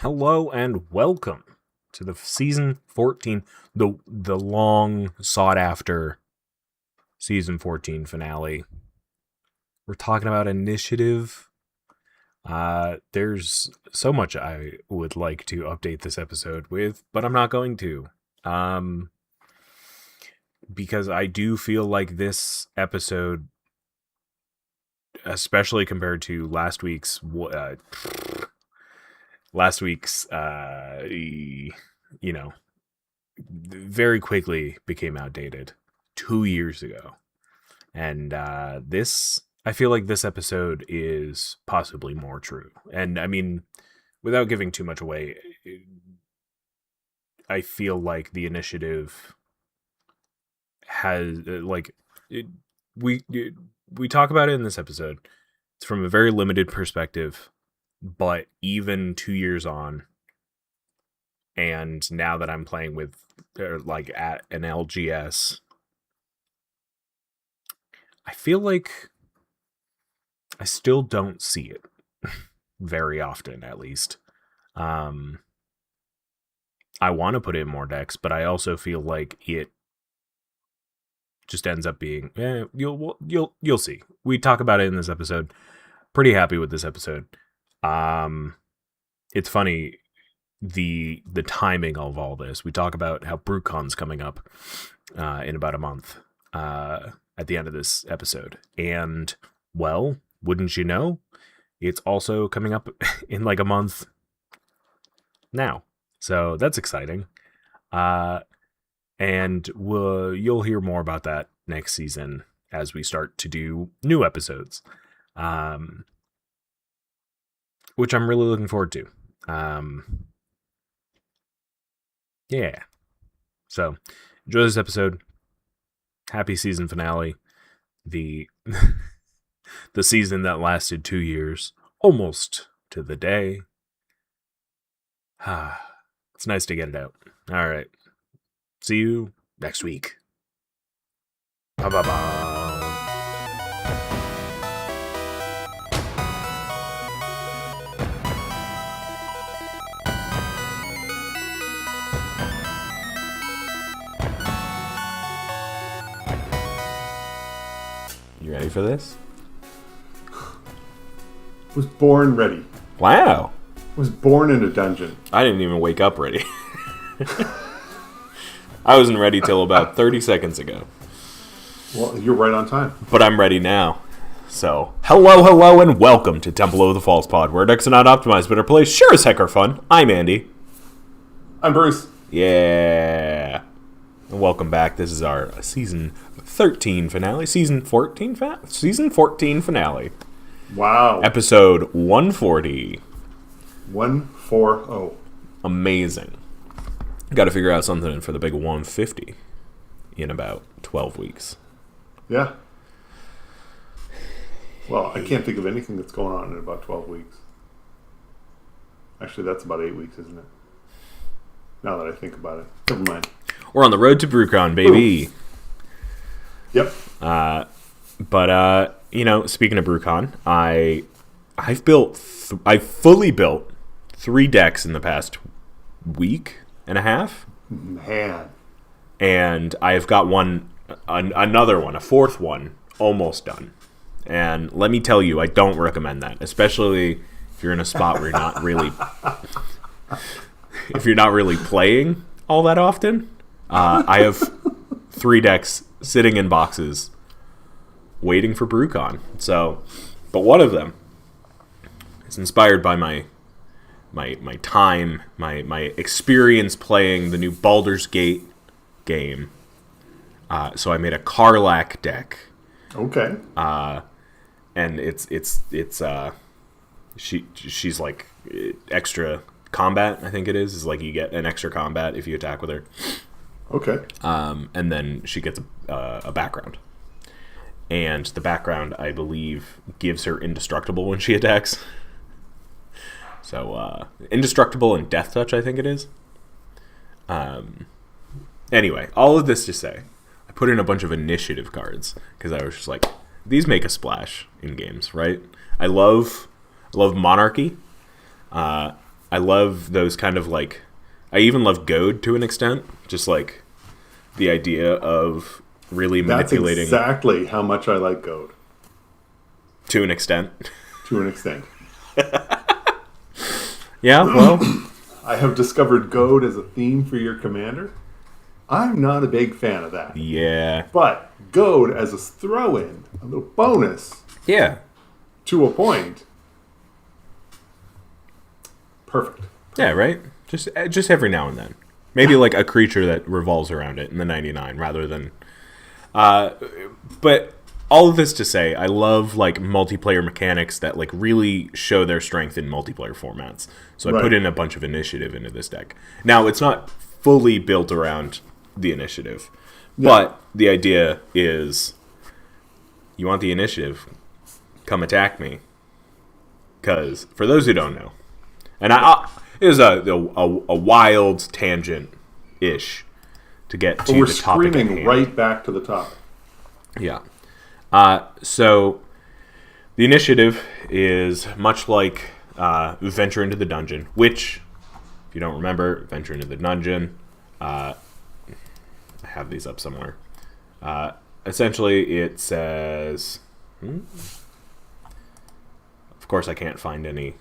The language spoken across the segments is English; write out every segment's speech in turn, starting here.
Hello and welcome to the season 14, the long sought after season 14 finale. We're talking about initiative. There's so much I would like to update this episode with, but I'm not going to. Because I do feel like this episode, especially compared to last week's very quickly became outdated 2 years ago. And I feel like this episode is possibly more true. And I mean, without giving too much away, I feel like the initiative has, we talk about it in this episode. It's from a very limited perspective, but even 2 years on, and now that I'm playing with, at an LGS, I feel like I still don't see it very often, at least. I want to put in more decks, but I also feel like it just ends up being, you'll see. We talk about it in this episode. Pretty happy with this episode. It's funny, the timing of all this. We talk about how BrewCon's coming up in about a month at the end of this episode, and well, wouldn't you know, it's also coming up in like a month now, so that's exciting. And you'll hear more about that next season as we start to do new episodes, which I'm really looking forward to. Yeah. So, enjoy this episode. Happy season finale. The the season that lasted 2 years, almost to the day. It's nice to get it out. All right. See you next week. Ba-ba-ba. You ready for this? Was born ready. Wow. Was born in a dungeon. I didn't even wake up ready. I wasn't ready till about 30 seconds ago. Well, you're right on time. But I'm ready now. So, hello, and welcome to Temple of the False Pod, where decks are not optimized, but are played sure as heck are fun. I'm Andy. I'm Bruce. Yeah. And welcome back. This is our season 13 finale. Season 14 finale. Wow. Episode 140. 140. Amazing. Got to figure out something for the big 150 in about 12 weeks. Yeah. Well, I can't think of anything that's going on in about 12 weeks. Actually, that's about 8 weeks, isn't it? Now that I think about it. Never mind. We're on the road to BrewCon, baby. Ooh. Yep. But speaking of BrewCon, I've fully built 3 decks in the past week and a half. Man. And I've got another one, a 4th one, almost done. And let me tell you, I don't recommend that, especially if you're in a spot where you're not really, if you're not really playing all that often. I have 3 decks sitting in boxes waiting for BrewCon. So, but one of them is inspired by my time, my experience playing the new Baldur's Gate game. So I made a Karlach deck. Okay. And she's like extra combat, I think it is like you get an extra combat if you attack with her. Okay. And then she gets a background. And the background, I believe, gives her indestructible when she attacks. So, indestructible and death touch, I think it is. Anyway, all of this to say, I put in a bunch of initiative cards because I was just like, these make a splash in games, right? I love Monarchy. I love those kind of like, I even love Goad to an extent, just like the idea of really manipulating. That's exactly how much I like Goad. To an extent. To an extent. Yeah, well. I have discovered Goad as a theme for your commander. I'm not a big fan of that. Yeah. But Goad as a throw-in, a little bonus. Yeah. To a point. Perfect. Yeah, right? Just every now and then. Maybe like a creature that revolves around it in the 99 rather than... but all of this to say, I love like multiplayer mechanics that like really show their strength in multiplayer formats. So I put in a bunch of initiative into this deck. Now, it's not fully built around the initiative. Yeah. But the idea is, you want the initiative, come attack me. Because, for those who don't know, and it was a wild tangent-ish to get to the topic at hand. We're screaming right back to the topic. Yeah. So, the initiative is much like Venture into the Dungeon, which, if you don't remember, Venture into the Dungeon, I have these up somewhere. Essentially, it says... Of course, I can't find any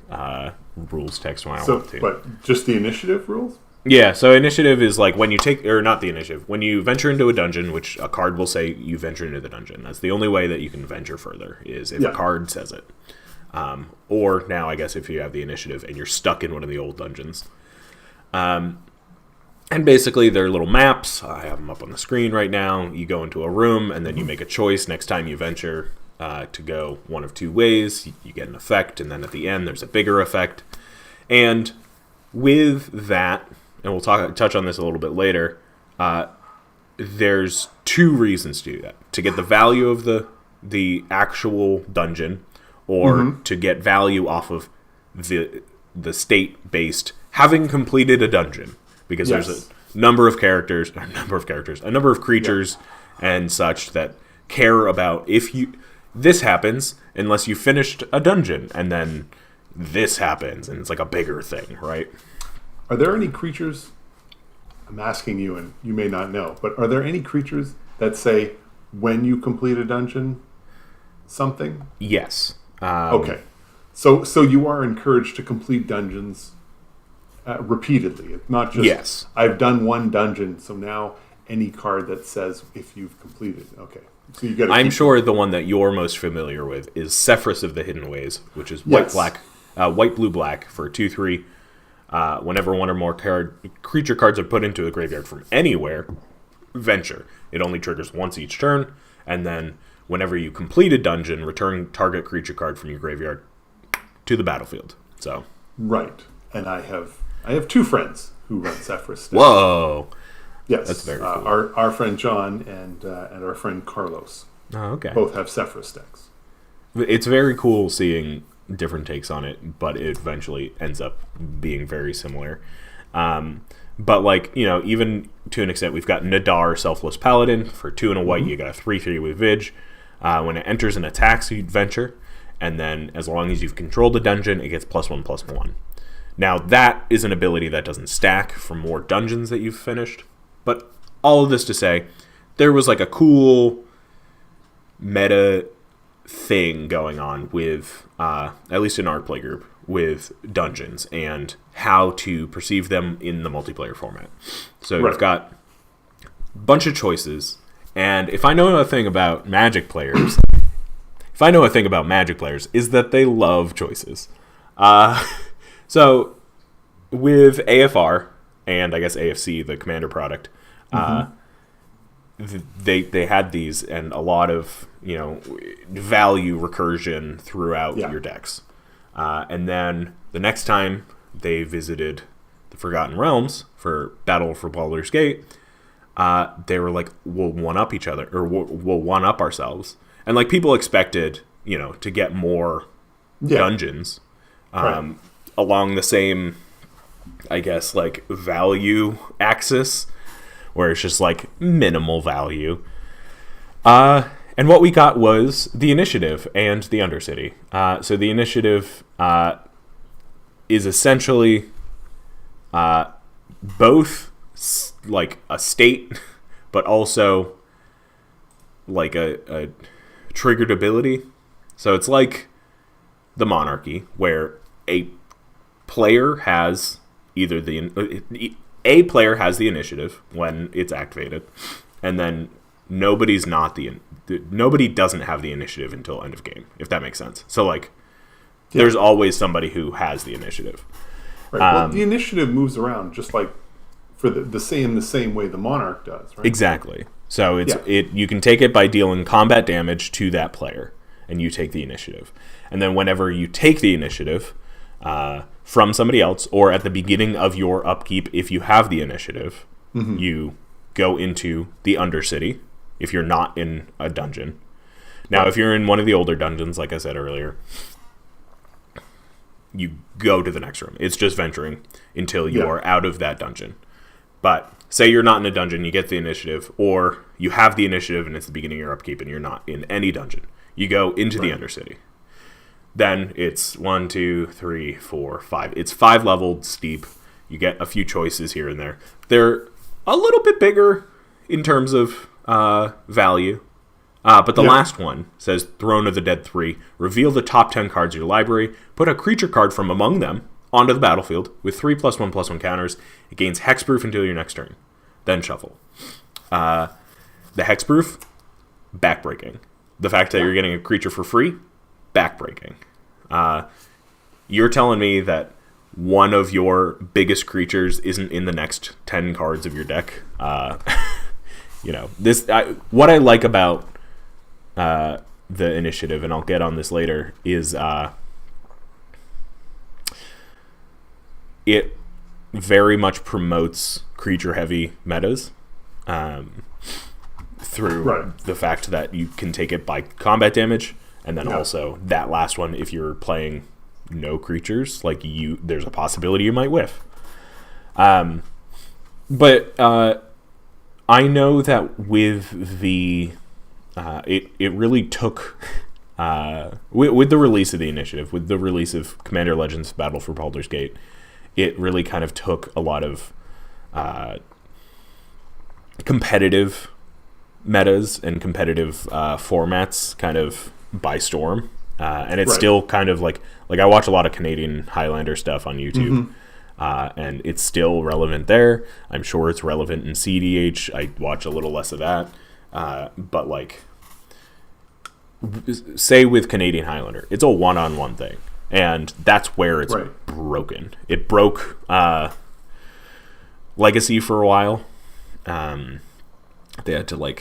rules text when I want to. But just the initiative rules? Yeah, so initiative is like when you take... Or not the initiative. When you venture into a dungeon, which a card will say you venture into the dungeon. That's the only way that you can venture further, is if a card says it. Or now, I guess, if you have the initiative and you're stuck in one of the old dungeons. And basically, they're little maps. I have them up on the screen right now. You go into a room, and then you make a choice. Next time you venture to go one of two ways, you get an effect, and then at the end, there's a bigger effect. And with that, and we'll touch on this a little bit later, there's two reasons to do that. To get the value of the actual dungeon, or to get value off of the state-based having completed a dungeon. Because there's a number of creatures and such that care about this happens unless you finished a dungeon, and then this happens, and it's like a bigger thing, right? Are there any creatures, I'm asking you, and you may not know, but are there any creatures that say, when you complete a dungeon, something? Yes. Okay. So you are encouraged to complete dungeons repeatedly. It's not just, I've done one dungeon, so now any card that says if you've completed. Okay. So you got. I'm sure the one that you're most familiar with is Sephris of the Hidden Ways, which is white, blue, black for 2/3. Whenever one or more creature cards are put into a graveyard from anywhere, venture. It only triggers once each turn, and then whenever you complete a dungeon, return target creature card from your graveyard to the battlefield. So right, and I have two friends who run Sephris. Whoa. Yes, that's very cool. Our friend John and our friend Carlos. Oh, okay. Both have Sephris decks. It's very cool seeing different takes on it, but it eventually ends up being very similar. But like, even to an extent, we've got Nadar, Selfless Paladin for 2 and a white. You got a 3/3 with Vig. When it enters and attacks, you venture, and then as long as you've controlled the dungeon, it gets +1/+1. Now that is an ability that doesn't stack for more dungeons that you've finished. But all of this to say, there was like a cool meta thing going on with, at least in our playgroup, with dungeons and how to perceive them in the multiplayer format. So you've got a bunch of choices, and if I know a thing about Magic players, is that they love choices. So with AFR, and I guess AFC, the Commander product, they had these and a lot of value recursion throughout your decks, and then the next time they visited the Forgotten Realms for Battle for Baldur's Gate, they were like, we'll one up each other, or we'll one up ourselves, and like people expected to get more dungeons along the same, I guess, like value axis, where it's just like minimal value. And what we got was the initiative and the Undercity. So the initiative is essentially both like a state, but also like a triggered ability. So it's like the monarchy, where a player has either a player has the initiative when it's activated, and then nobody doesn't have the initiative until end of game, if that makes sense. So like, there's always somebody who has the initiative. Right. Well, the initiative moves around just like for the same way the monarch does, right? Exactly. So you can take it by dealing combat damage to that player, and you take the initiative. And then whenever you take the initiative from somebody else, or at the beginning of your upkeep, if you have the initiative, you go into the Undercity if you're not in a dungeon. Now, if you're in one of the older dungeons, like I said earlier, you go to the next room. It's just venturing until you are out of that dungeon. But say you're not in a dungeon, you get the initiative, or you have the initiative and it's the beginning of your upkeep and you're not in any dungeon. You go into the Undercity. Then it's 1, 2, 3, 4, 5. It's 5 leveled steep. You get a few choices here and there. They're a little bit bigger in terms of value. But the last one says Throne of the Dead 3. Reveal the top 10 cards of your library. Put a creature card from among them onto the battlefield with 3+1/+1 counters. It gains hexproof until your next turn. Then shuffle. The hexproof, backbreaking. The fact that you're getting a creature for free, backbreaking. You're telling me that one of your biggest creatures isn't in the next 10 cards of your deck. What I like about the initiative, and I'll get on this later, is it very much promotes creature-heavy metas through the fact that you can take it by combat damage, and then also that last one, if you're playing no creatures, like there's a possibility you might whiff. But I know that with the it really took with the release of the initiative, with the release of Commander Legends Battle for Baldur's Gate, it really kind of took a lot of competitive metas and competitive formats kind of by storm. And it's still kind of like I watch a lot of Canadian Highlander stuff on YouTube. And it's still relevant there. I'm sure it's relevant in CDH. I watch a little less of that. But like, say with Canadian Highlander, it's a one-on-one thing. And that's where it's broken. It broke Legacy for a while. They had to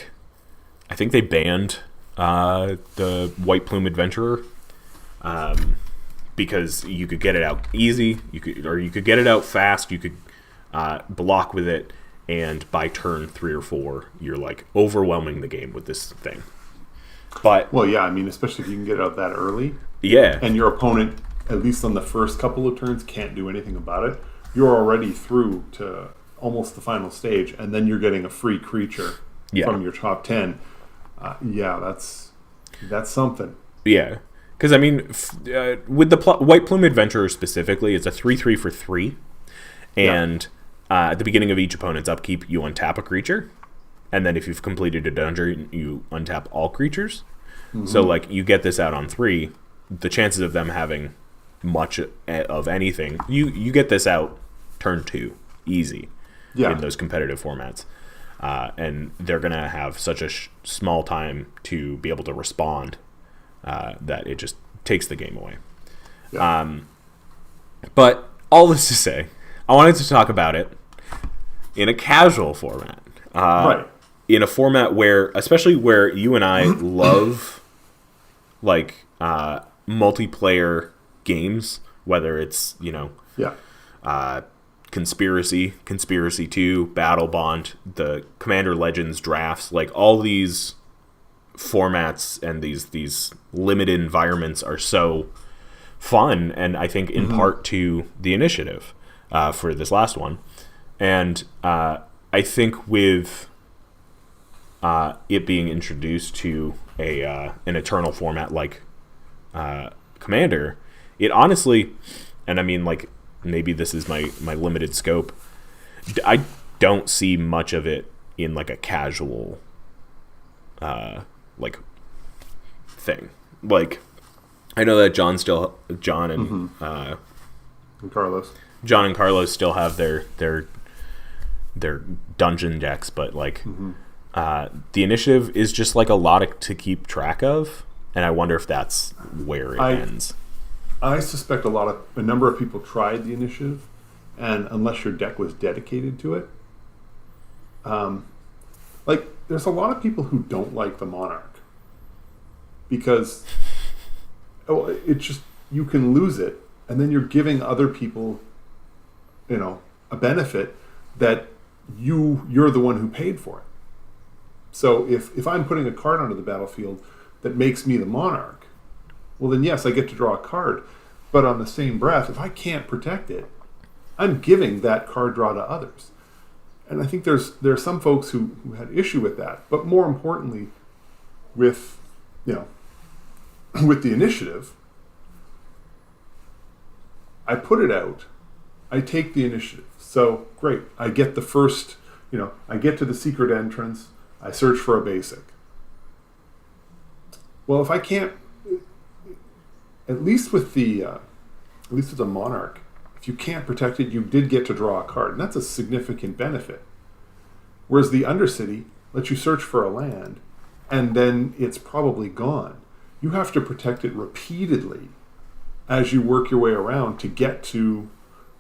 I think they banned the White Plume Adventurer. Because you could get it out easy, you could get it out fast, you could block with it, and by turn 3 or 4, you're overwhelming the game with this thing. But especially if you can get it out that early. Yeah. And your opponent, at least on the first couple of turns, can't do anything about it. You're already through to almost the final stage, and then you're getting a free creature from your top 10. That's something. Yeah. Because, with the White Plume Adventurer specifically, it's a 3/3 for 3. And at the beginning of each opponent's upkeep, you untap a creature. And then if you've completed a dungeon, you untap all creatures. So, you get this out on 3. The chances of them having much of anything, you get this out turn 2. Easy. In those competitive formats. And they're going to have such a small time to be able to respond that it just takes the game away. But all this to say, I wanted to talk about it in a casual format. In a format where, especially where you and I love multiplayer games, whether it's, Conspiracy 2, Battle Bond, the Commander Legends drafts, all these formats and these limited environments are so fun, and I think in part to the initiative for this last one. And I think with it being introduced to an Eternal format like Commander, it honestly, and maybe this is my limited scope. I don't see much of it in like a casual like thing. Like I know that John and Carlos. John and Carlos still have their dungeon decks, but like the initiative is just like a lot to keep track of, and I wonder if that's where it ends. I suspect a number of people tried the initiative, and unless your deck was dedicated to it, like there's a lot of people who don't like the Monarch because it's just you can lose it, and then you're giving other people, a benefit that you're the one who paid for it. So if I'm putting a card onto the battlefield that makes me the Monarch, well then yes, I get to draw a card. But on the same breath, if I can't protect it, I'm giving that card draw to others. And I think there are some folks who had issue with that. But more importantly, with with the initiative, I put it out, I take the initiative. So great, I get the first, I get to the secret entrance, I search for a basic. Well, if I can't, at least with the Monarch, if you can't protect it, you did get to draw a card, and that's a significant benefit. Whereas the Undercity lets you search for a land, and then it's probably gone. You have to protect it repeatedly as you work your way around to get to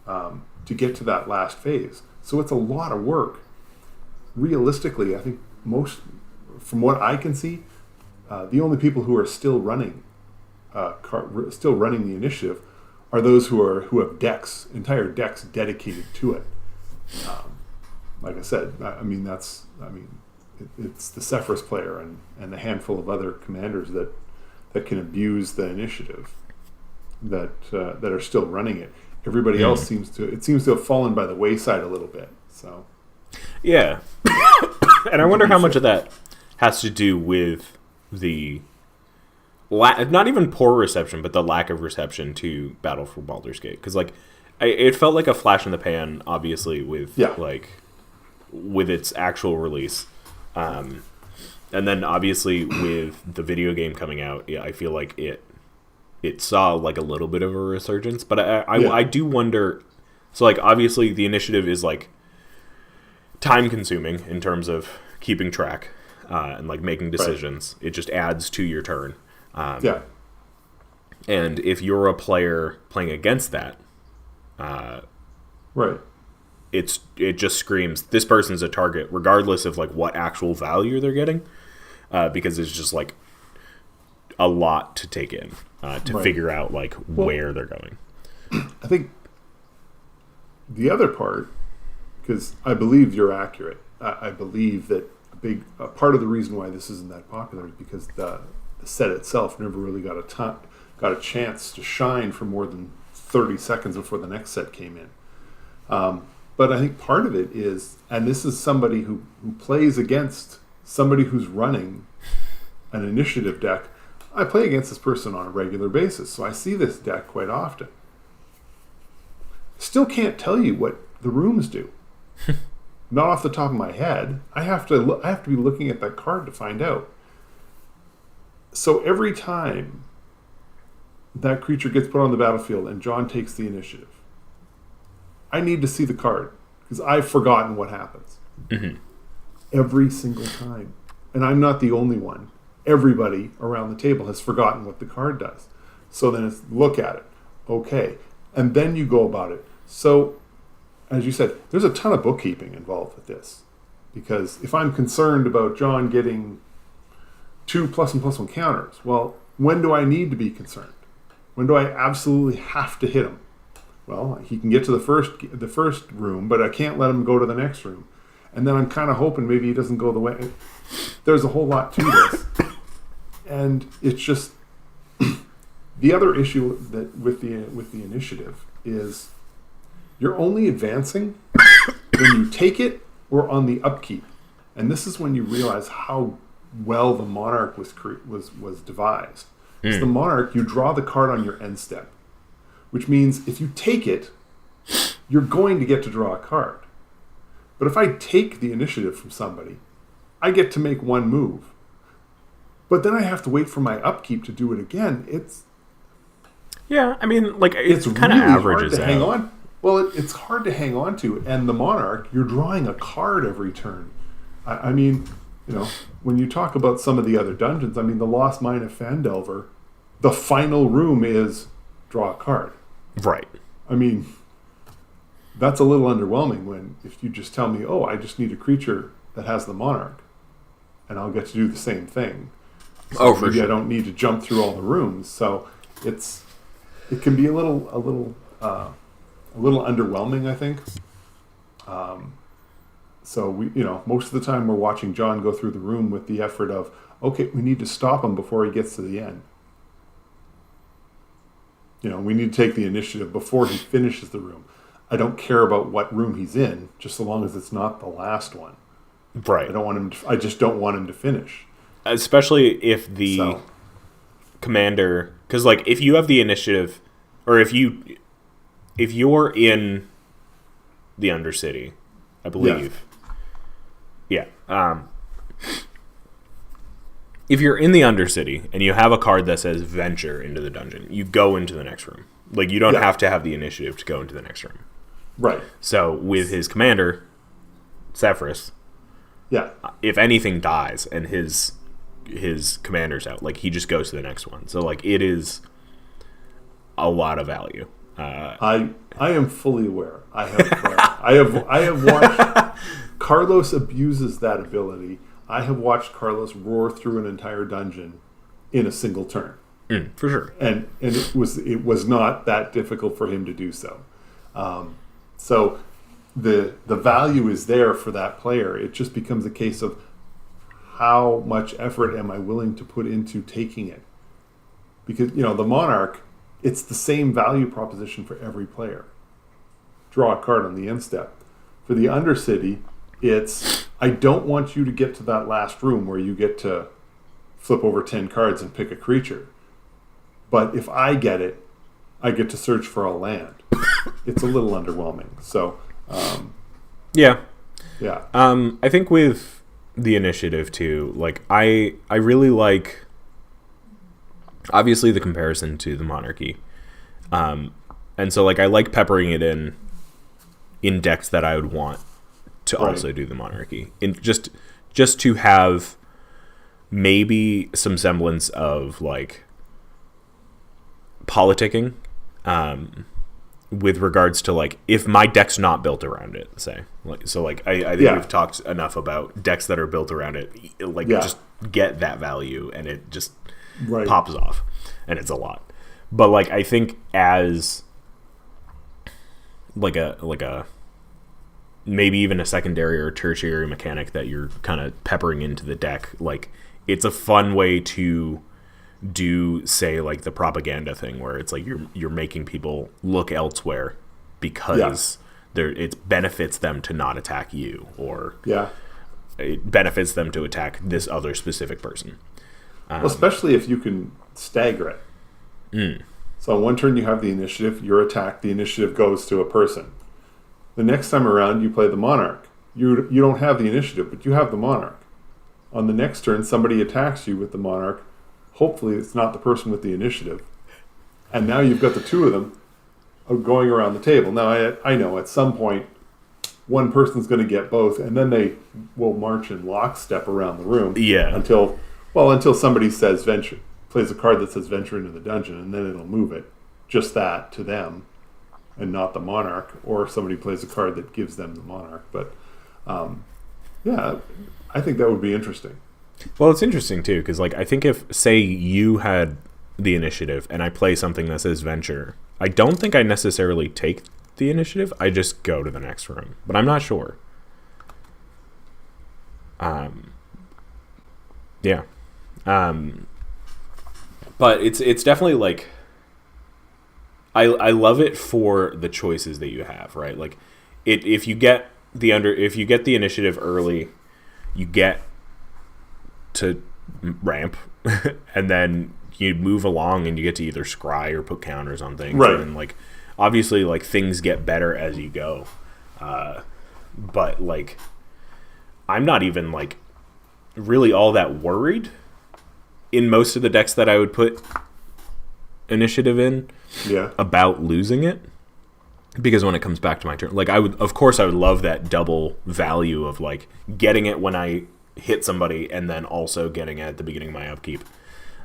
that last phase. So it's a lot of work. Realistically, I think from what I can see, the only people who are still running the initiative are those who have entire decks dedicated to it. Like I said, it's the Sephiroth player and a handful of other commanders that can abuse the initiative that are still running it. Everybody else seems to have fallen by the wayside a little bit. So yeah, and I wonder how much of that has to do with the not even poor reception, but the lack of reception to Battle for Baldur's Gate. Because like, it felt like a flash in the pan, obviously, with its actual release, and then obviously with the video game coming out, I feel like it saw like a little bit of a resurgence. But I do wonder. So like, obviously the initiative is like time consuming in terms of keeping track and like making decisions. Right. It just adds to your turn. And if you're a player playing against that, right, it just screams this person's a target, regardless of like what actual value they're getting, because it's just like a lot to take in to figure out like where they're going. I think the other part, because I believe you're accurate. I believe that a part of the reason why this isn't that popular is because the set itself never really got a chance to shine for more than 30 seconds before the next set came in. But I think part of it is, and this is somebody who plays against somebody who's running an initiative deck. I play against this person on a regular basis, so I see this deck quite often. Still can't tell you what the rooms do. Not off the top of my head. I have to be looking at that card to find out. So every time that creature gets put on the battlefield and John takes the initiative, I need to see the card because I've forgotten what happens. Mm-hmm. Every single time. And I'm not the only one. Everybody around the table has forgotten what the card does. So then it's look at it. Okay. And then you go about it. So, as you said, there's a ton of bookkeeping involved with this. Because if I'm concerned about John getting 2 +1/+1 counters, well, when do I need to be concerned? When do I absolutely have to hit him? Well, he can get to the first room, but I can't let him go to the next room. And then I'm kind of hoping maybe he doesn't go the way. There's a whole lot to this. And it's just the other issue that with the initiative is you're only advancing when you take it or on the upkeep. And this is when you realize how well the Monarch was devised. So the Monarch, you draw the card on your end step, which means if you take it, you're going to get to draw a card. But if I take the initiative from somebody, I get to make one move. But then I have to wait for my upkeep to do it again. It's kind of really averages hard to out. hang on. Well, it's hard to hang on to. And the Monarch, you're drawing a card every turn. I mean, when you talk about some of the other dungeons, I mean, the Lost Mine of Phandelver, the final room is draw a card. Right. I mean, that's a little underwhelming if you just tell me, I just need a creature that has the Monarch, and I'll get to do the same thing. So for sure. I don't need to jump through all the rooms. So it can be a little underwhelming, I think. So we, most of the time we're watching John go through the room with the effort of, okay, we need to stop him before he gets to the end. We need to take the initiative before he finishes the room. I don't care about what room he's in, just so long as it's not the last one. Right. I just don't want him to finish. Especially if the commander, because if you have the initiative, or if you're in the Undercity, I believe. Yeah. If you're in the Undercity and you have a card that says venture into the dungeon, you go into the next room. You don't have to have the initiative to go into the next room. Right. So with his commander, Sephirus, if anything dies and his commander's out, he just goes to the next one. So it is a lot of value. I am fully aware. I have watched Carlos abuses that ability. I have watched Carlos roar through an entire dungeon in a single turn. For sure. And it was not that difficult for him to do so. So the value is there for that player. It just becomes a case of how much effort am I willing to put into taking it? Because, the Monarch, it's the same value proposition for every player. Draw a card on the end step. For the Undercity, it's, I don't want you to get to that last room where you get to flip over 10 cards and pick a creature. But if I get it, I get to search for a land. It's a little underwhelming. So, yeah. I think with the initiative too, I really like, obviously, the comparison to the Monarchy, and so I like peppering it in decks that I would want to also do the Monarchy, in just to have maybe some semblance of politicking, with regards to if my deck's not built around it, say, I think we've talked enough about decks that are built around it, just get that value and it just pops off, and it's a lot. But I think as a maybe even a secondary or tertiary mechanic that you're kind of peppering into the deck, it's a fun way to do, say, the propaganda thing where it's you're making people look elsewhere because it benefits them to not attack you, or it benefits them to attack this other specific person. Especially if you can stagger it. So on one turn you have the initiative, you're attacked, the initiative goes to a person. The next time around you play the Monarch. You don't have the initiative, but you have the Monarch. On the next turn, somebody attacks you with the Monarch. Hopefully it's not the person with the initiative. And now you've got the two of them going around the table. Now, I know at some point one person's going to get both, and then they will march in lockstep around the room. Yeah. Until somebody says venture, plays a card that says venture into the dungeon, and then it'll move it. Just that to them, and not the Monarch. Or somebody plays a card that gives them the Monarch. But, I think that would be interesting. Well, it's interesting, too, because, I think if, say, you had the initiative and I play something that says venture, I don't think I necessarily take the initiative. I just go to the next room. But I'm not sure. Yeah. But it's definitely, I love it for the choices that you have, right? If you get the initiative early, you get to ramp, and then you move along and you get to either scry or put counters on things. Right. And obviously, like, things get better as you go. But, like, I'm not even, like, really all that worried in most of the decks that I would put initiative in about losing it. Because when it comes back to my turn, like, I would love that double value of, like, getting it when I hit somebody and then also getting it at the beginning of my upkeep.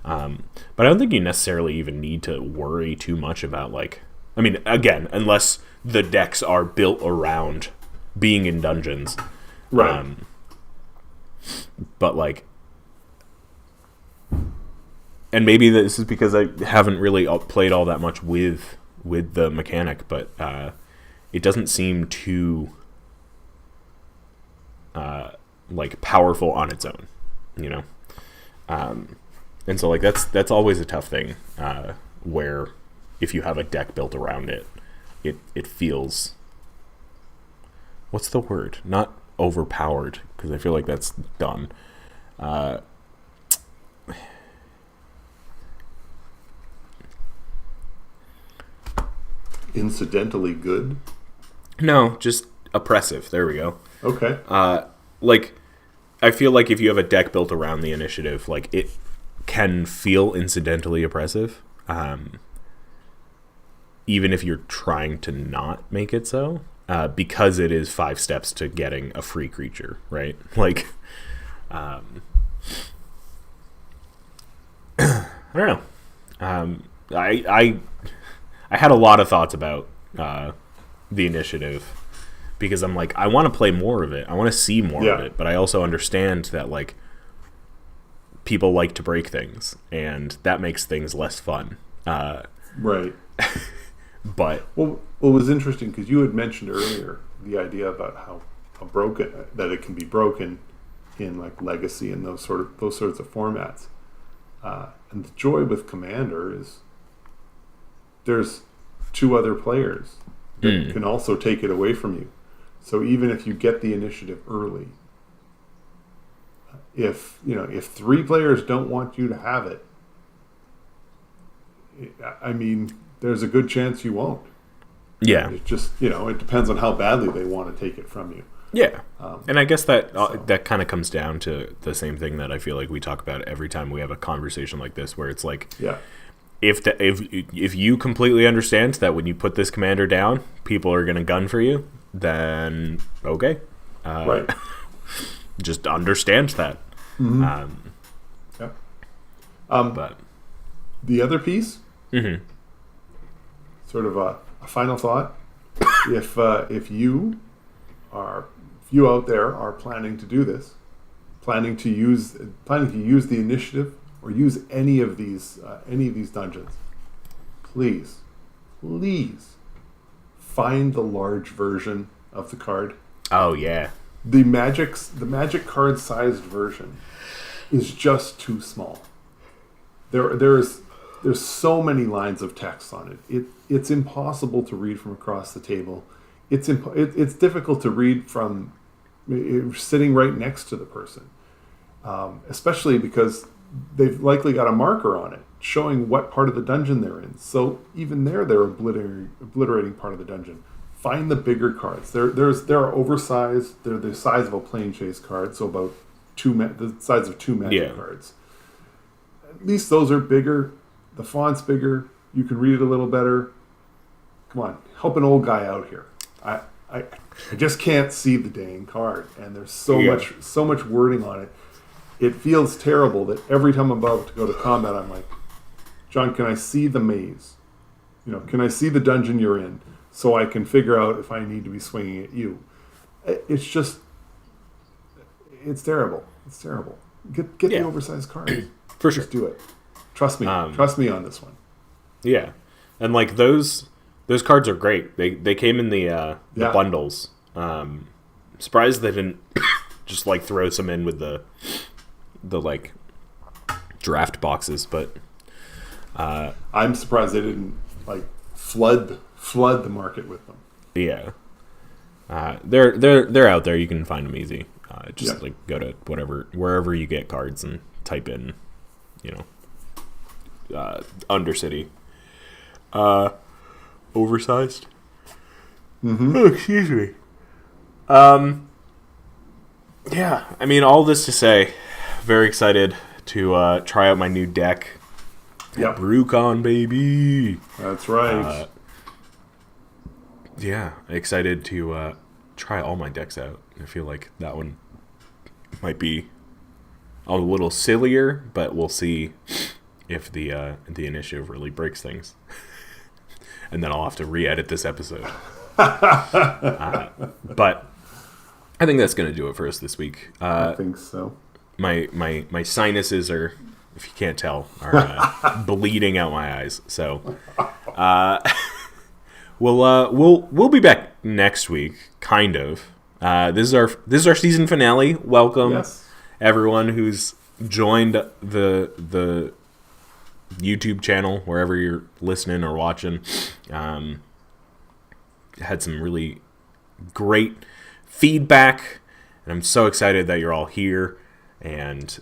But I don't think you necessarily even need to worry too much about, like, I mean, again, unless the decks are built around being in dungeons. Right. But, like, and maybe this is because I haven't really played all that much with the mechanic, but it doesn't seem too like powerful on its own, you know. And so, like, that's always a tough thing, where if you have a deck built around it, it feels, what's the word? Not overpowered, because I feel like that's done. Incidentally good? No, just oppressive. There we go. Okay. Like, I feel like if you have a deck built around the initiative, like, it can feel incidentally oppressive, even if you're trying to not make it so, because it is 5 steps to getting a free creature, right? Like, I don't know. I had a lot of thoughts about the initiative, because I'm like, I want to play more of it. I want to see more of it, but I also understand that, like, people like to break things, and that makes things less fun. Right. But well, it was interesting because you had mentioned earlier the idea about how broken that it can be broken in, like, Legacy and those sorts of formats. And the joy with Commander is there's 2 other players that can also take it away from you. So even if you get the initiative early, if 3 players don't want you to have it, I mean, there's a good chance you won't. Yeah. It just, it depends on how badly they want to take it from you. Yeah. And I guess that kind of comes down to the same thing that I feel like we talk about every time we have a conversation like this, where it's like, if you completely understand that when you put this commander down, people are going to gun for you, then okay. Right. Just understand that. Mm-hmm. But the other piece, sort of a final thought, if you out there are planning to do this, planning to use the initiative or use any of these dungeons, please find the large version of the card. Oh yeah. The magic card sized version is just too small. There's so many lines of text on it. It's impossible to read from across the table. It's difficult to read from sitting right next to the person, especially because they've likely got a marker on it showing what part of the dungeon they're in. So even they're obliterating part of the dungeon. Find the bigger cards. There are oversized. They're the size of a plane chase card, so about the size of 2 magic cards. At least those are bigger. The font's bigger. You can read it a little better. Come on, help an old guy out here. I just can't see the dang card, and there's so much wording on it. It feels terrible that every time I'm about to go to combat, I'm like, John, can I see the maze? Can I see the dungeon you're in, so I can figure out if I need to be swinging at you? It's terrible. It's terrible. Get the oversized cards. For sure. Just do it. Trust me. Trust me on this one. Yeah, and, like, those cards are great. They came in the bundles. Surprised they didn't just, like, throw some in with the like draft boxes, but I'm surprised they didn't, like, flood the market with them. Yeah. They're out there. You can find them easy. Like, go to wherever you get cards and type in, Undercity. oversized. Mm-hmm. Oh, excuse me. Yeah, I mean, all this to say, very excited to try out my new deck. Yep. BrewCon, baby. That's right. Yeah, excited to try all my decks out. I feel like that one might be a little sillier, but we'll see if the initiative really breaks things. And then I'll have to re-edit this episode. But I think that's going to do it for us this week. I think so. My sinuses are, if you can't tell, are bleeding out my eyes. So we'll be back next week, kind of. This is our season finale. Welcome, everyone who's joined the YouTube channel, wherever you're listening or watching. Had some really great feedback, and I'm so excited that you're all here. And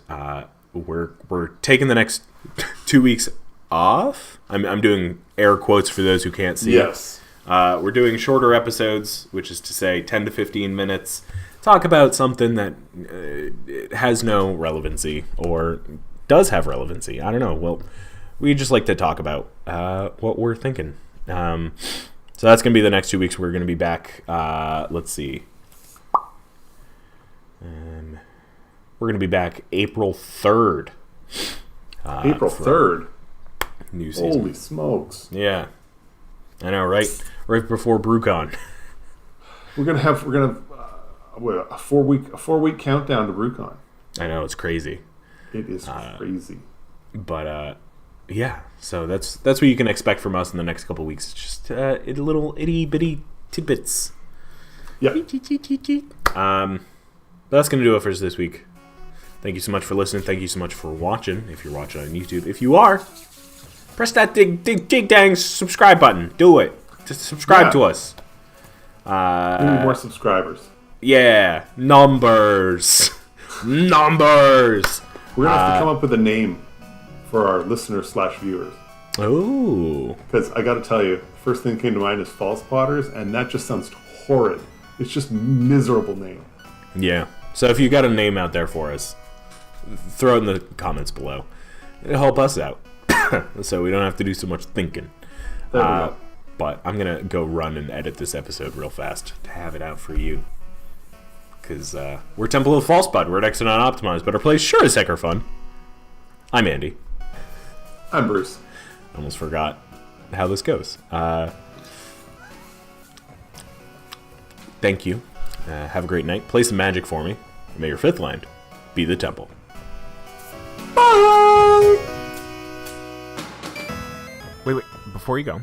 we're taking the next 2 weeks off. I'm doing air quotes for those who can't see. Yes. We're doing shorter episodes, which is to say 10 to 15 minutes. Talk about something that has no relevancy or does have relevancy. I don't know. Well, we just like to talk about what we're thinking. So that's going to be the next 2 weeks. We're going to be back. Let's see. We're going to be back April 3rd. April 3rd? New season. Holy smokes. Yeah. I know, right? Right before BrewCon. We're gonna have a 4-week countdown to BrewCon. I know, it's crazy. It is crazy. But yeah, so that's what you can expect from us in the next couple of weeks. It's just little itty bitty tidbits. Yeah. But that's gonna do it for us this week. Thank you so much for listening. Thank you so much for watching. If you're watching on YouTube, if you are, press that dig dang subscribe button. Do it. Just subscribe to us. We need more subscribers. Yeah, numbers. Numbers. We're gonna have to come up with a name for our listeners/viewers. Oh. Because I got to tell you, first thing that came to mind is False Potters, and that just sounds horrid. It's just miserable name. Yeah. So if you got a name out there for us, throw it in the comments below. It'll help us out, so we don't have to do so much thinking. There we go. But I'm gonna go run and edit this episode real fast to have it out for you. Because we're Temple of Falsebud. We're at Exit Optimized, but our plays sure as heck are fun. I'm Andy. I'm Bruce. I almost forgot how this goes. Thank you. Have a great night. Play some magic for me. May your fifth land be the temple. Bye! Wait. Before you go,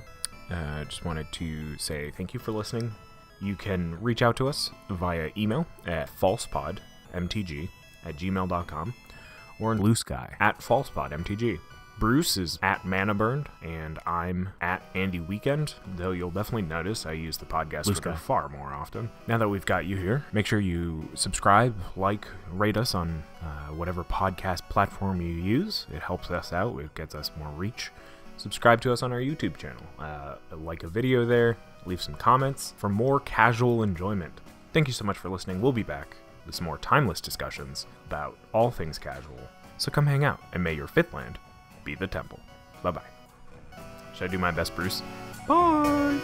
I just wanted to say thank you for listening. You can reach out to us via email at falsepodmtg@gmail.com or in Blue Sky at falsepodmtg. Bruce is at Manaburned, and I'm at Andy Weekend, though you'll definitely notice I use the podcast Twitter far more often. Now that we've got you here, make sure you subscribe, like, rate us on whatever podcast platform you use. It helps us out. It gets us more reach. Subscribe to us on our YouTube channel. Like a video there. Leave some comments for more casual enjoyment. Thank you so much for listening. We'll be back with some more timeless discussions about all things casual. So come hang out, and may your fifth land be the temple. Bye-bye. Should I do my best, Bruce? Bye!